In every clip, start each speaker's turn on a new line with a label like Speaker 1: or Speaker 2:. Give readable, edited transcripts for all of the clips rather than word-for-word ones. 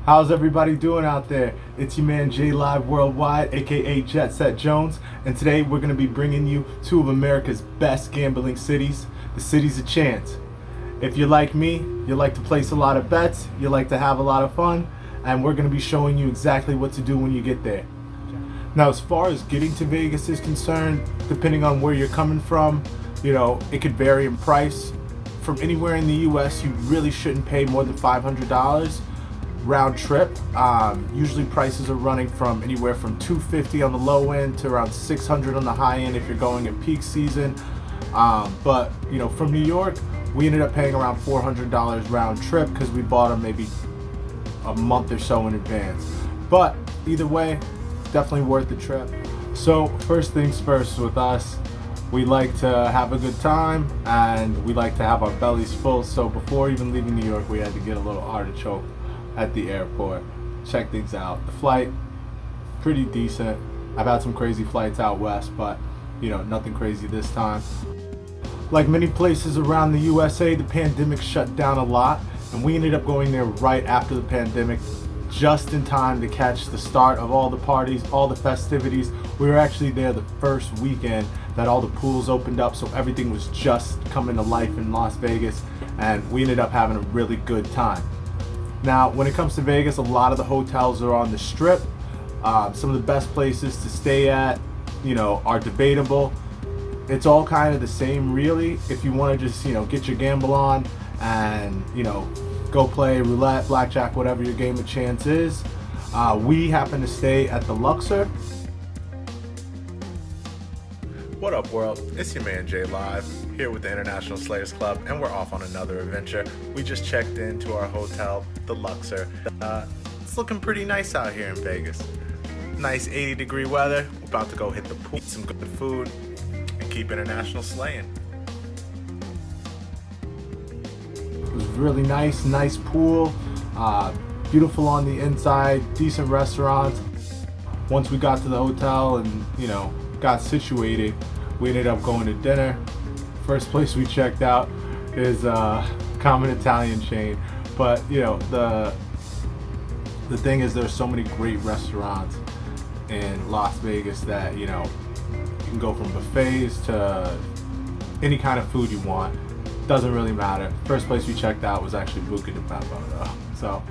Speaker 1: How's everybody doing out there? It's your man J Live Worldwide, aka Jet Set Jones, and today we're going to be bringing you two of America's best gambling cities, the cities of chance. If you're like me, you like to place a lot of bets, you like to have a lot of fun, and we're going to be showing you exactly what to do when you get there. Now, as far as getting to Vegas is concerned, depending on where you're coming from, it could vary in price. From anywhere in the US, you really shouldn't pay more than $500 round trip. Usually prices are running from anywhere from $250 on the low end to around $600 on the high end if you're going in peak season. But from New York, we ended up paying around $400 round trip because we bought them maybe a month or so in advance. But either way, definitely worth the trip. So first things first with us, we like to have a good time and we like to have our bellies full. So before even leaving New York, we had to get a little artichoke at the airport. Check things out. The flight, pretty decent. I've had some crazy flights out west, but nothing crazy this time. Like many places around the USA, the pandemic shut down a lot, and we ended up going there right after the pandemic, just in time to catch the start of all the parties, all the festivities. We were actually there the first weekend that all the pools opened up, so everything was just coming to life in Las Vegas, and we ended up having a really good time. Now, when it comes to Vegas, a lot of the hotels are on the Strip. Some of the best places to stay at, are debatable. It's all kind of the same, really. If you want to just, get your gamble on and, go play roulette, blackjack, whatever your game of chance is. We happen to stay at the Luxor. What up, world? It's your man J Live here with the International Slayers Club, and we're off on another adventure. We just checked into our hotel, the Luxor. It's looking pretty nice out here in Vegas. Nice 80-degree weather. We're about to go hit the pool, eat some good food, and keep international slaying. It was really nice pool, beautiful on the inside, decent restaurants. Once we got to the hotel and got situated, we ended up going to dinner. First place we checked out is a common Italian chain, but the thing is there's so many great restaurants in Las Vegas that you can go from buffets to any kind of food you want. Doesn't really matter. First place we checked out was actually Buca di Beppo though, so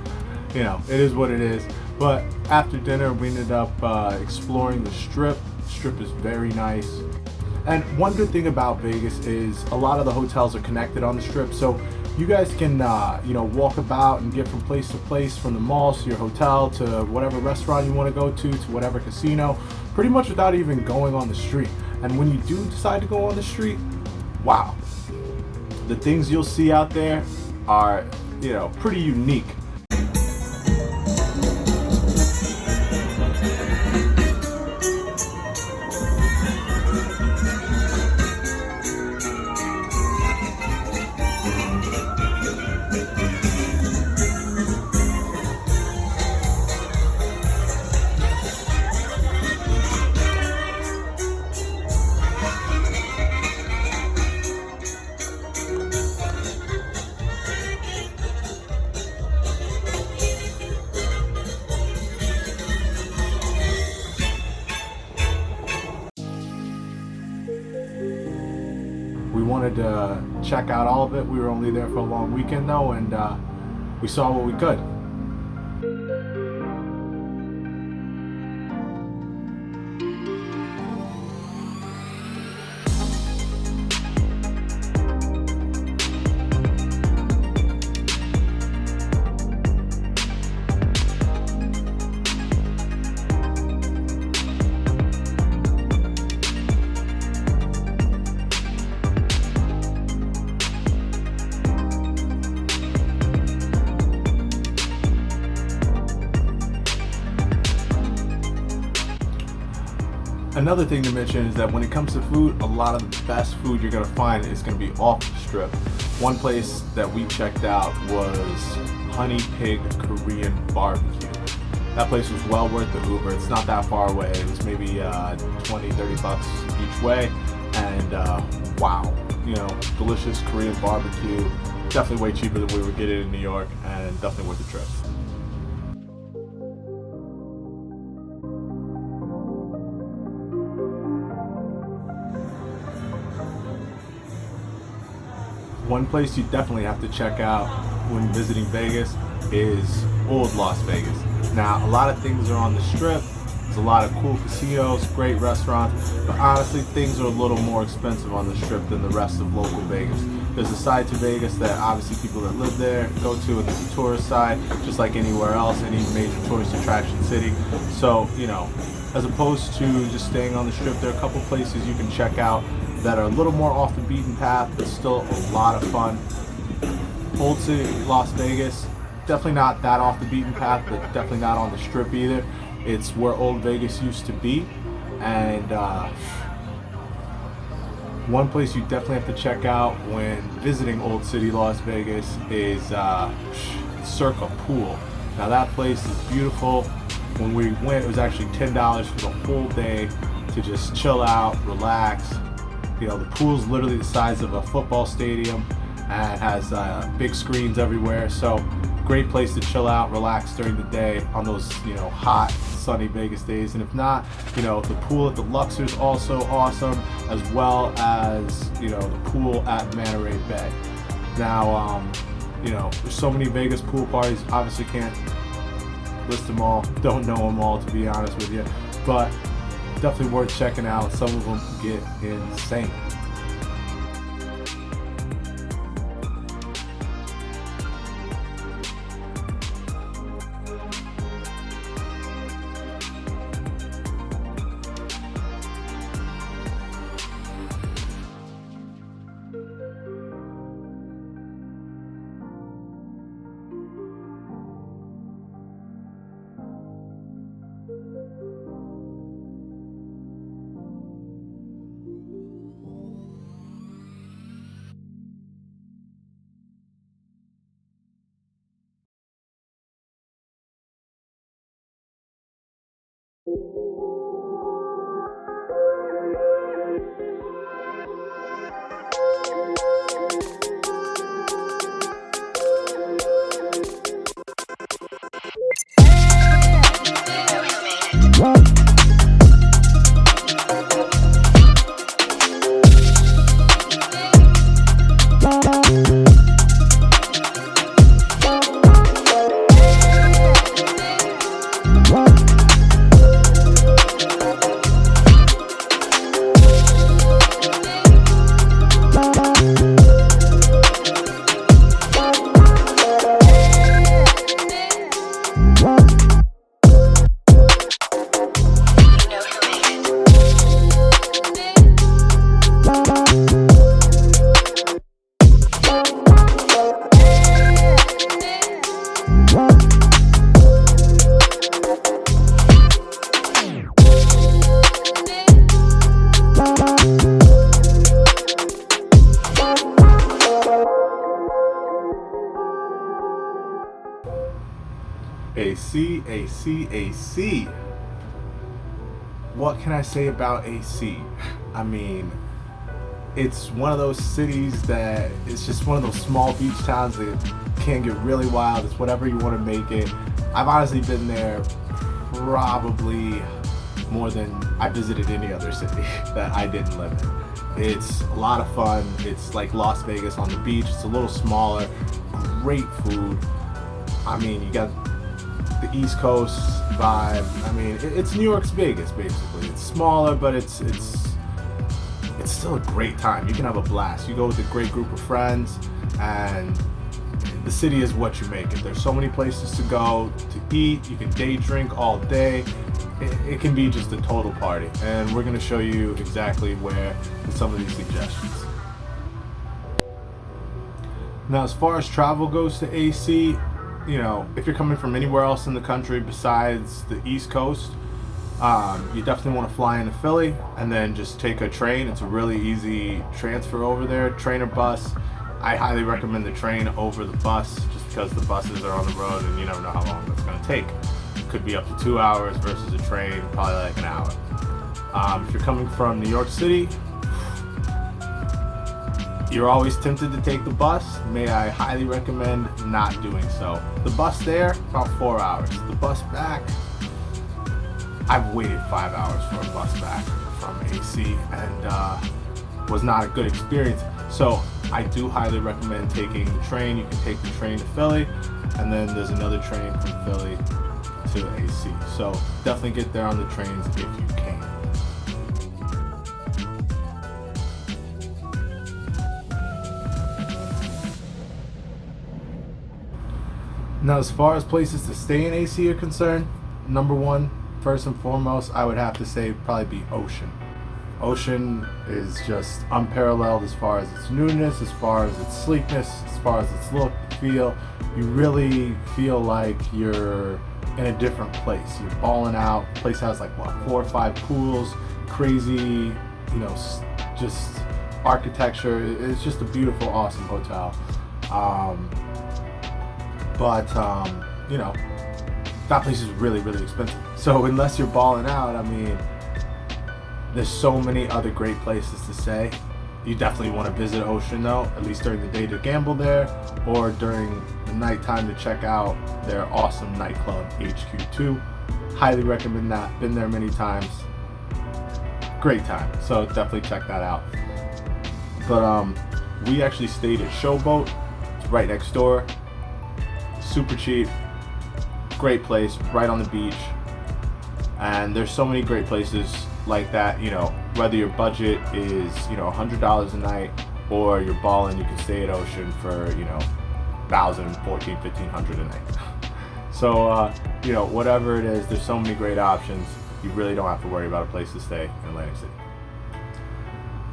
Speaker 1: it is what it is. But after dinner we ended up exploring the Strip. Strip is very nice. And one good thing about Vegas is a lot of the hotels are connected on the Strip, so you guys can walk about and get from place to place, from the malls to your hotel to whatever restaurant you want to go to whatever casino, pretty much without even going on the street. And when you do decide to go on the street, wow, the things you'll see out there are pretty unique. We wanted to check out all of it. We were only there for a long weekend though, and we saw what we could. Another thing to mention is that when it comes to food, a lot of the best food you're going to find is going to be off the Strip. One place that we checked out was Honey Pig Korean Barbecue. That place was well worth the Uber. It's not that far away. It was maybe 20-30 bucks each way, and wow, delicious Korean barbecue. Definitely way cheaper than we were getting in New York, and definitely worth the trip. One place you definitely have to check out when visiting Vegas is Old Las Vegas. Now, a lot of things are on the Strip. There's a lot of cool casinos, great restaurants, but honestly, things are a little more expensive on the Strip than the rest of local Vegas. There's a side to Vegas that obviously people that live there go to, and there's a tourist side, just like anywhere else, any major tourist attraction city. So, as opposed to just staying on the Strip, there are a couple places you can check out that are a little more off the beaten path, but still a lot of fun. Old City, Las Vegas, definitely not that off the beaten path, but definitely not on the Strip either. It's where old Vegas used to be, and one place you definitely have to check out when visiting Old City, Las Vegas is Circa Pool. Now that place is beautiful. When we went, it was actually $10 for the whole day to just chill out, relax. The pool's literally the size of a football stadium and has big screens everywhere. So great place to chill out, relax during the day on those hot, sunny Vegas days. And if not, the pool at the Luxor is also awesome, as well as the pool at Manta Ray Bay. Now, there's so many Vegas pool parties. Obviously, can't list them all. Don't know them all, to be honest with you, but definitely worth checking out. Some of them get insane. I.S.C. What can I say about I.S.C? I mean, it's one of those cities that it's just one of those small beach towns that can get really wild. It's whatever you want to make it. I've honestly been there probably more than I visited any other city that I didn't live in. It's a lot of fun. It's like Las Vegas on the beach. It's a little smaller, great food. I mean, you got the East Coast vibe. I mean, it's New York's Vegas, basically. It's smaller, but it's still a great time. You can have a blast. You go with a great group of friends, and the city is what you make it. There's so many places to go to eat. You can day drink all day. It can be just a total party, and we're going to show you exactly where with some of these suggestions. Now, as far as travel goes to I.S.C, if you're coming from anywhere else in the country besides the East Coast, you definitely want to fly into Philly and then just take a train. It's a really easy transfer over there, train or bus. I highly recommend the train over the bus just because the buses are on the road and you never know how long that's going to take. It could be up to 2 hours versus a train, probably like an hour. If you're coming from New York City, you're always tempted to take the bus. May I highly recommend not doing so. The bus there, about 4 hours. The bus back, I've waited 5 hours for a bus back from I.S.C and was not a good experience. So I do highly recommend taking the train. You can take the train to Philly, and then there's another train from Philly to AC. So definitely get there on the trains if you can. Now, as far as places to stay in AC are concerned, number one, first and foremost, I would have to say probably be Ocean. Ocean is just unparalleled as far as its newness, as far as its sleekness, as far as its look, feel. You really feel like you're in a different place. You're balling out. The place has like what, 4 or 5 pools, crazy, just architecture. It's just a beautiful, awesome hotel. But that place is really, really expensive. So unless you're balling out, I mean, there's so many other great places to stay. You definitely want to visit Ocean though, at least during the day to gamble there, or during the nighttime to check out their awesome nightclub, HQ2. Highly recommend that. Been there many times. Great time. So definitely check that out. But we actually stayed at Showboat. It's right next door. Super cheap. Great place, right on the beach. And there's so many great places like that, whether your budget is, $100 a night or you're balling, you can stay at Ocean for, $1,000, $1,400, $1,500 a night. So, whatever it is, there's so many great options. You really don't have to worry about a place to stay in Atlantic City.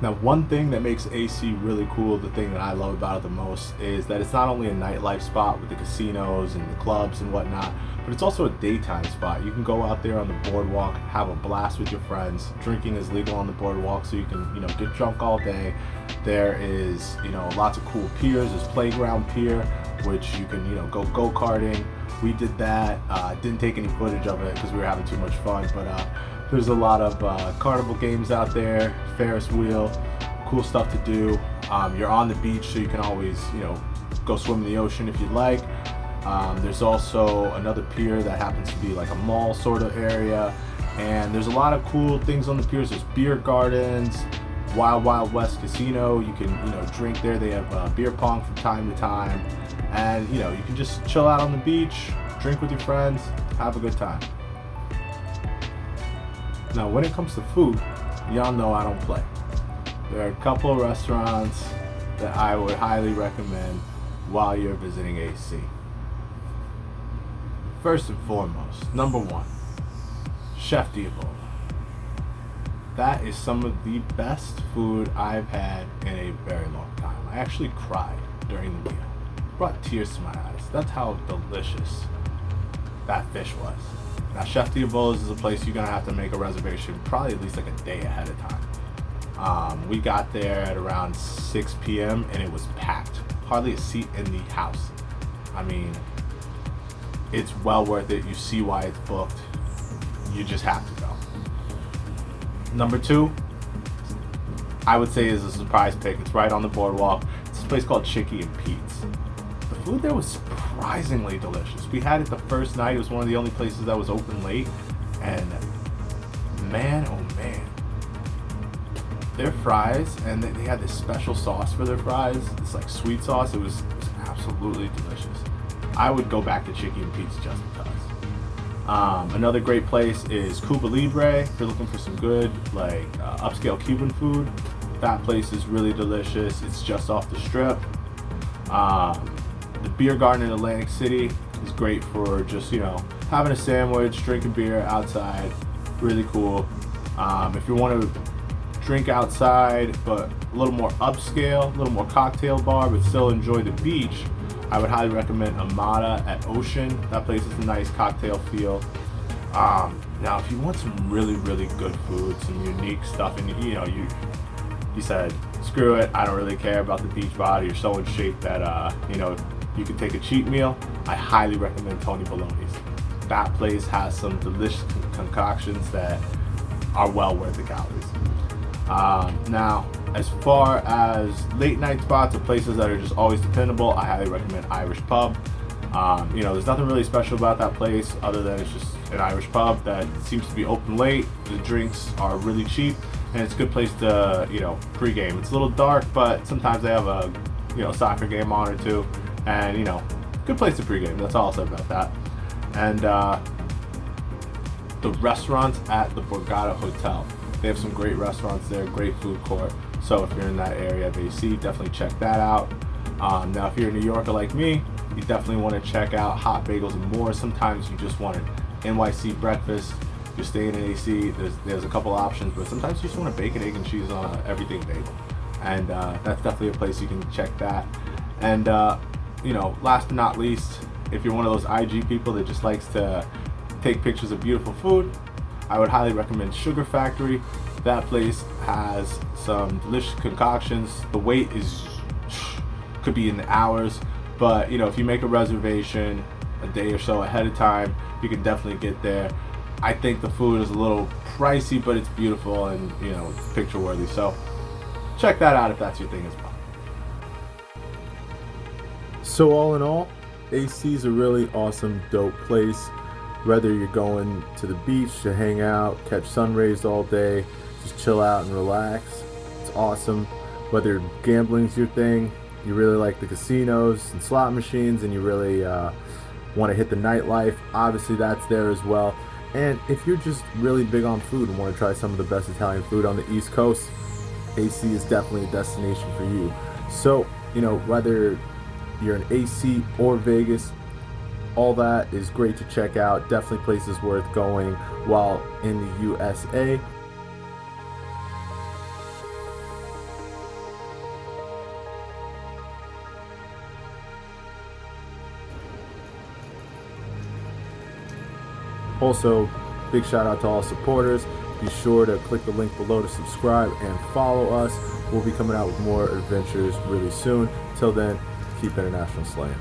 Speaker 1: Now, one thing that makes AC really cool, the thing that I love about it the most, is that it's not only a nightlife spot with the casinos and the clubs and whatnot, but it's also a daytime spot. You can go out there on the boardwalk, have a blast with your friends. Drinking is legal on the boardwalk, so you can, get drunk all day. There is, lots of cool piers. There's Playground Pier, which you can, go go-karting. We did that. Didn't take any footage of it because we were having too much fun, but there's a lot of carnival games out there, Ferris wheel, cool stuff to do. You're on the beach, so you can always, go swim in the ocean if you'd like. There's also another pier that happens to be like a mall sort of area, and there's a lot of cool things on the piers. There's beer gardens, Wild Wild West Casino. You can, drink there. They have beer pong from time to time, and you can just chill out on the beach, drink with your friends, have a good time. Now, when it comes to food, y'all know I don't play. There are a couple of restaurants that I would highly recommend while you're visiting AC. First and foremost, number one, Chef Diavola. That is some of the best food I've had in a very long time. I actually cried during the meal. Brought tears to my eyes. That's how delicious that fish was. Now, Chef Diavola's is a place you're gonna have to make a reservation probably at least like a day ahead of time. We got there at around 6 p.m. and it was packed. Hardly a seat in the house. I mean, it's well worth it. You see why it's booked. You just have to go. Number two, I would say is a surprise pick. It's right on the boardwalk. It's a place called Chicky and Pete's. The food there was surprisingly delicious. We had it the first night. It was one of the only places that was open late. And man, oh man, their fries, and they had this special sauce for their fries. It's like sweet sauce. It was absolutely delicious. I would go back to Chicky and Pete's just because. Another great place is Cuba Libre. If you're looking for some good, upscale Cuban food, that place is really delicious. It's just off the strip. The beer garden in Atlantic City is great for just, having a sandwich, drinking beer outside. Really cool. If you want to drink outside, but a little more upscale, a little more cocktail bar, but still enjoy the beach, I would highly recommend Amada at Ocean. That place is a nice cocktail feel. Now, if you want some really, really good food, some unique stuff, and you said, screw it, I don't really care about the beach body. You're so in shape that you can take a cheat meal. I highly recommend Tony Baloney's. That place has some delicious concoctions that are well worth the calories. Now, as far as late night spots or places that are just always dependable, I highly recommend Irish Pub. There's nothing really special about that place other than it's just an Irish pub that seems to be open late. The drinks are really cheap, and it's a good place to, pregame. It's a little dark, but sometimes they have a, soccer game on or two, and, good place to pregame. That's all I'll say about that. And the restaurants at the Borgata Hotel. They have some great restaurants there, great food court. So if you're in that area of AC, definitely check that out. Now, if you're a New Yorker like me, you definitely want to check out Hot Bagels and More. Sometimes you just want an NYC breakfast. You're staying in AC, there's a couple options, but sometimes you just want a bacon, egg, and cheese on everything bagel. And that's definitely a place you can check that. And, last but not least, if you're one of those IG people that just likes to take pictures of beautiful food, I would highly recommend Sugar Factory. That place has some delicious concoctions. The wait could be in the hours, but if you make a reservation a day or so ahead of time, you can definitely get there. I think the food is a little pricey, but it's beautiful and it's picture worthy. So check that out if that's your thing as well. So all in all, AC is a really awesome, dope place. Whether you're going to the beach to hang out, catch sun rays all day, just chill out and relax, it's awesome. Whether gambling's your thing, you really like the casinos and slot machines, and you really want to hit the nightlife, obviously that's there as well. And if you're just really big on food and want to try some of the best Italian food on the East Coast, AC is definitely a destination for you. So, whether you're in AC or Vegas, all that is great to check out. Definitely places worth going while in the USA. Also, big shout out to all supporters. Be sure to click the link below to subscribe and follow us. We'll be coming out with more adventures really soon. Till then, keep international slaying.